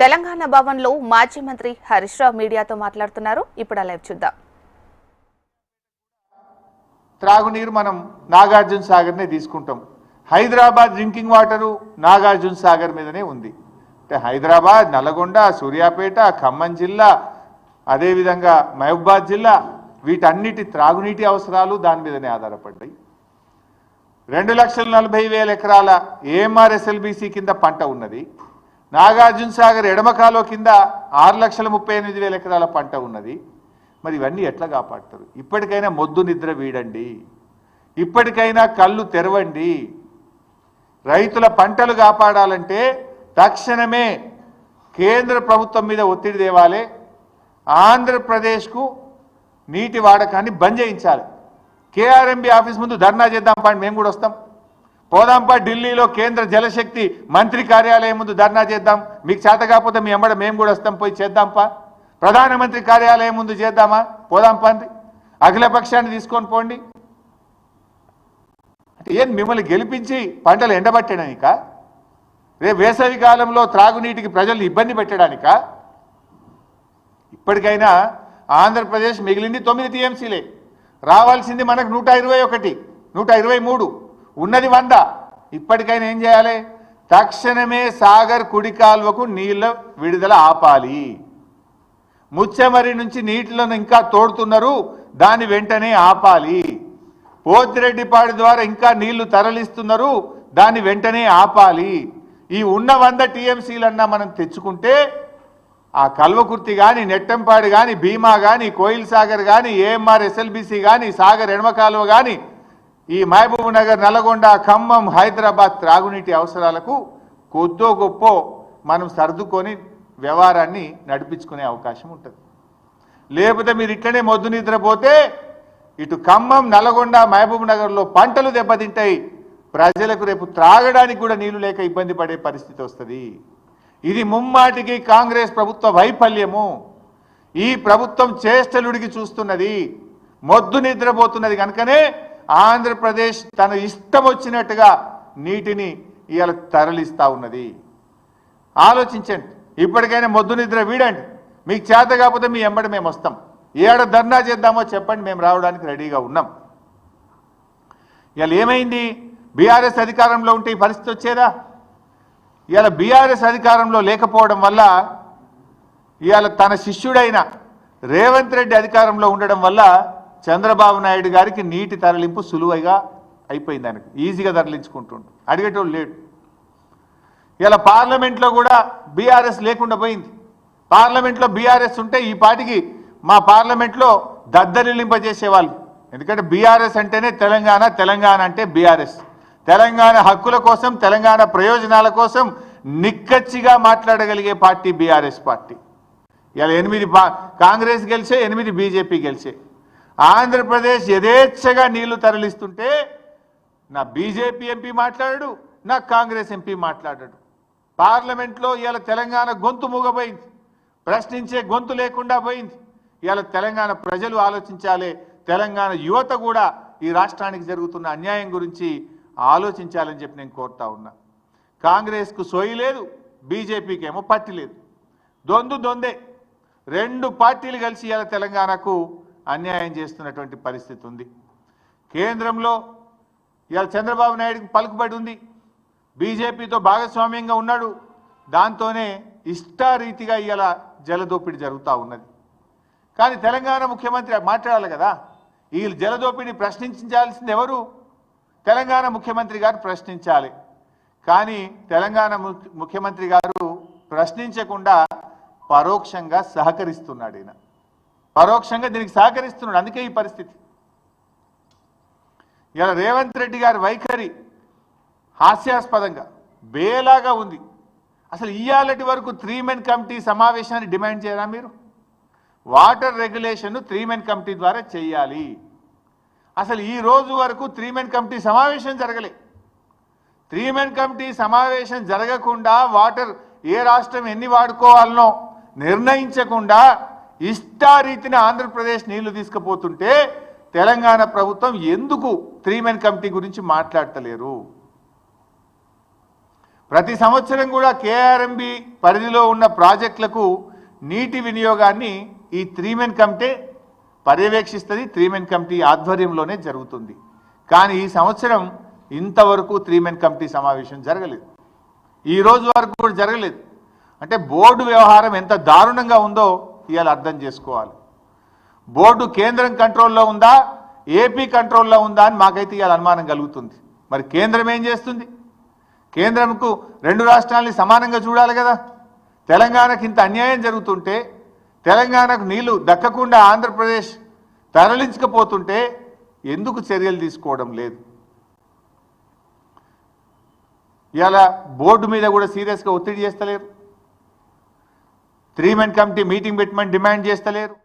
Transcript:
తెలంగాణ భవన్లో మాజీ మంత్రి హరీష్ రావు మీడియాతో మాట్లాడుతున్నారు. ఇప్పుడు లైవ్ చూద్దాం. త్రాగునీరు మనం నాగార్జున సాగర్నే తీసుకుంటాం. హైదరాబాద్ డ్రింకింగ్ వాటరు నాగార్జున సాగర్ మీదనే ఉంది. అంటే హైదరాబాద్, నల్గొండ, సూర్యాపేట, ఖమ్మం జిల్లా, అదేవిధంగా మహబూబాద్ జిల్లా వీటన్నిటి త్రాగునీటి అవసరాలు దాని మీదనే ఆధారపడ్డాయి. 2,40,000 ఎకరాల ఏఎంఆర్ఎస్ఎల్బీసీ కింద పంట ఉన్నది. నాగార్జున సాగర్ ఎడమ కాలువ కింద 6,38,000 ఎకరాల పంట ఉన్నది. మరి ఇవన్నీ ఎట్లా కాపాడతారు? ఇప్పటికైనా మొద్దు నిద్ర వీడండి, ఇప్పటికైనా కళ్ళు తెరవండి. రైతుల పంటలు కాపాడాలంటే తక్షణమే కేంద్ర ప్రభుత్వం మీద ఒత్తిడి తేవాలి. ఆంధ్రప్రదేశ్కు నీటి వాడకాన్ని బంద్ చేయించాలి. కేఆర్ఎంబీ ఆఫీస్ ముందు ధర్నా చేద్దాం పండి, మేము కూడా వస్తాం. పోదాంపా ఢిల్లీలో కేంద్ర జలశక్తి మంత్రి కార్యాలయం ముందు ధర్నా చేద్దాం. మీకు చేత కాకపోతే మీ ఎంబడ మేము కూడా వస్తాం, పోయి చేద్దాంపా. ప్రధానమంత్రి కార్యాలయం ముందు చేద్దామా, పోదాంపా అండి. అఖిలపక్షాన్ని తీసుకొని పోండి. అంటే ఏం మిమ్మల్ని గెలిపించి పంటలు ఎండబట్టడానిక? రేపు వేసవి కాలంలో త్రాగునీటికి ప్రజల్ని ఇబ్బంది పెట్టడానిక? ఇప్పటికైనా ఆంధ్రప్రదేశ్ మిగిలింది 9 టీఎంసీలే. రావాల్సింది మనకు 121, 123, ఉన్నది 100. ఇప్పటికైనా ఏం చేయాలి? తక్షణమే సాగర్ కుడి కాల్వకు నీళ్ళ విడుదల ఆపాలి. ముచ్చెమరి నుంచి నీటిలను ఇంకా తోడుతున్నారు, దాన్ని వెంటనే ఆపాలి. పోతిరెడ్డిపాడు ద్వారా ఇంకా నీళ్లు తరలిస్తున్నారు, దాన్ని వెంటనే ఆపాలి. ఈ ఉన్న 100 టీఎంసీలన్నా మనం తెచ్చుకుంటే ఆ కల్వకుర్తి కానీ, నెట్టంపాడు కానీ, భీమా కానీ, కోయిల్ సాగర్ కానీ, ఏఎంఆర్ ఎస్ఎల్బీసీ కానీ, సాగర్ ఎడమ కాలువ కానీ, ఈ మహబూబ్ నగర్, నల్గొండ, ఖమ్మం, హైదరాబాద్ త్రాగునీటి అవసరాలకు కొద్దో గొప్పో మనం సర్దుకొని వ్యవహారాన్ని నడిపించుకునే అవకాశం ఉంటుంది. లేకపోతే మీరు ఇట్లనే మొద్దు నిద్రపోతే ఇటు ఖమ్మం, నల్గొండ, మహబూబ్ నగర్లో పంటలు దెబ్బతింటాయి. ప్రజలకు రేపు త్రాగడానికి కూడా నీళ్లు లేక ఇబ్బంది పడే పరిస్థితి వస్తుంది. ఇది ముమ్మాటికి కాంగ్రెస్ ప్రభుత్వ వైఫల్యము. ఈ ప్రభుత్వం చేష్టలుడికి చూస్తున్నది, మొద్దు నిద్రపోతున్నది. కనుకనే ఆంధ్రప్రదేశ్ తన ఇష్టం వచ్చినట్టుగా నీటిని ఇవాళ తరలిస్తూ ఉన్నది. ఆలోచించండి, ఇప్పటికైనా మొద్దు నిద్ర వీడండి. మీకు చేత కాకపోతే మీ ఎంబడి మేము వస్తాం. ఏడ ధర్నా చేద్దామో చెప్పండి, మేము రావడానికి రెడీగా ఉన్నాం. ఇవాళ ఏమైంది? బీఆర్ఎస్ అధికారంలో ఉంటే ఈ పరిస్థితి వచ్చేదా? ఇవాళ బీఆర్ఎస్ అధికారంలో లేకపోవడం వల్ల, ఇవాళ తన శిష్యుడైన రేవంత్ రెడ్డి అధికారంలో ఉండడం వల్ల చంద్రబాబు నాయుడు గారికి నీటి తరలింపు సులువుగా అయిపోయింది. ఆయనకు ఈజీగా తరలించుకుంటుండు, అడిగేటోళ్ళు లేడు. ఇలా పార్లమెంట్లో కూడా బీఆర్ఎస్ లేకుండా పోయింది. పార్లమెంట్లో బీఆర్ఎస్ ఉంటే ఈ పాటికి మా పార్లమెంట్లో దద్దరిల్లింపజేసేవాళ్ళు. ఎందుకంటే బీఆర్ఎస్ అంటేనే తెలంగాణ, తెలంగాణ అంటే బీఆర్ఎస్. తెలంగాణ హక్కుల కోసం, తెలంగాణ ప్రయోజనాల కోసం నిక్కచ్చిగా మాట్లాడగలిగే పార్టీ బీఆర్ఎస్ పార్టీ. ఇలా 8 కాంగ్రెస్ గెలిచే, 8 బీజేపీ గెలిచే. ఆంధ్రప్రదేశ్ యథేచ్ఛగా నీళ్లు తరలిస్తుంటే నా బీజేపీ ఎంపీ మాట్లాడాడు, నా కాంగ్రెస్ ఎంపీ మాట్లాడాడు. పార్లమెంట్లో ఇవాళ తెలంగాణ గొంతు మూగపోయింది, ప్రశ్నించే గొంతు లేకుండా పోయింది. ఇవాళ తెలంగాణ ప్రజలు ఆలోచించాలి, తెలంగాణ యువత కూడా ఈ రాష్ట్రానికి జరుగుతున్న అన్యాయం గురించి ఆలోచించాలని చెప్పి నేను కోరుతా ఉన్నా. కాంగ్రెస్కు సోయి లేదు, బీజేపీకి ఏమో పట్టి లేదు. దొందే 2 పార్టీలు కలిసి ఇవాళ తెలంగాణకు అన్యాయం చేస్తున్నటువంటి పరిస్థితి ఉంది. కేంద్రంలో ఇవాళ చంద్రబాబు నాయుడుకి పలుకుబడి ఉంది, బీజేపీతో భాగస్వామ్యంగా ఉన్నాడు. దాంతోనే ఇష్టారీతిగా ఇవాళ జలదోపిడీ జరుగుతూ ఉన్నది. కానీ తెలంగాణ ముఖ్యమంత్రి మాట్లాడాలి కదా. ఈ జలదోపిడీ ప్రశ్నించాల్సింది ఎవరు? తెలంగాణ ముఖ్యమంత్రి గారు ప్రశ్నించాలి. కానీ తెలంగాణ ముఖ్యమంత్రి గారు ప్రశ్నించకుండా పరోక్షంగా సహకరిస్తున్నాడు. ఈయన పరోక్షంగా దీనికి సహకరిస్తున్నాడు. అందుకే ఈ పరిస్థితి. ఇలా రేవంత్ రెడ్డి గారి వైఖరి హాస్యాస్పదంగా బేలాగా ఉంది. అసలు ఇయ్యాలటి వరకు 3 మెన్ కమిటీ సమావేశాన్ని డిమాండ్ చేయరా మీరు? వాటర్ రెగ్యులేషన్ 3 మెన్ కమిటీ ద్వారా చేయాలి. అసలు ఈ రోజు వరకు 3 మెన్ కమిటీ సమావేశం జరగలే. 3 మెన్ కమిటీ సమావేశం జరగకుండా వాటర్ ఏ రాష్ట్రం ఎన్ని వాడుకోవాలనో నిర్ణయించకుండా ఇష్టారీతిని ఆంధ్రప్రదేశ్ నీళ్లు తీసుకుపోతుంటే తెలంగాణ ప్రభుత్వం ఎందుకు 3 మెన్ కమిటీ గురించి మాట్లాడతలేరు? ప్రతి సంవత్సరం కూడా కేఆర్ఎంబి పరిధిలో ఉన్న ప్రాజెక్టులకు నీటి వినియోగాన్ని ఈ 3 కమిటీ పర్యవేక్షిస్తుంది. 3 కమిటీ ఆధ్వర్యంలోనే జరుగుతుంది. కానీ ఈ సంవత్సరం ఇంతవరకు 3 కమిటీ సమావేశం జరగలేదు. ఈ రోజు వరకు కూడా జరగలేదు. అంటే బోర్డు వ్యవహారం ఎంత దారుణంగా ఉందో ఇవాళ అర్థం చేసుకోవాలి. బోర్డు కేంద్రం కంట్రోల్లో ఉందా, ఏపీ కంట్రోల్లో ఉందా అని మాకైతే ఇవాళ అనుమానం కలుగుతుంది. మరి కేంద్రం ఏం చేస్తుంది? కేంద్రంకు 2 రాష్ట్రాలని సమానంగా చూడాలి కదా. తెలంగాణకు ఇంత అన్యాయం జరుగుతుంటే, తెలంగాణకు నీళ్లు దక్కకుండా ఆంధ్రప్రదేశ్ తరలించకపోతుంటే ఎందుకు చర్యలు తీసుకోవడం లేదు? ఇలా బోర్డు మీద కూడా సీరియస్గా ఒత్తిడి చేస్తలేరు. 3 కమిటీ మీటింగ్ పెట్టమని డిమాండ్ చేస్తలేరు.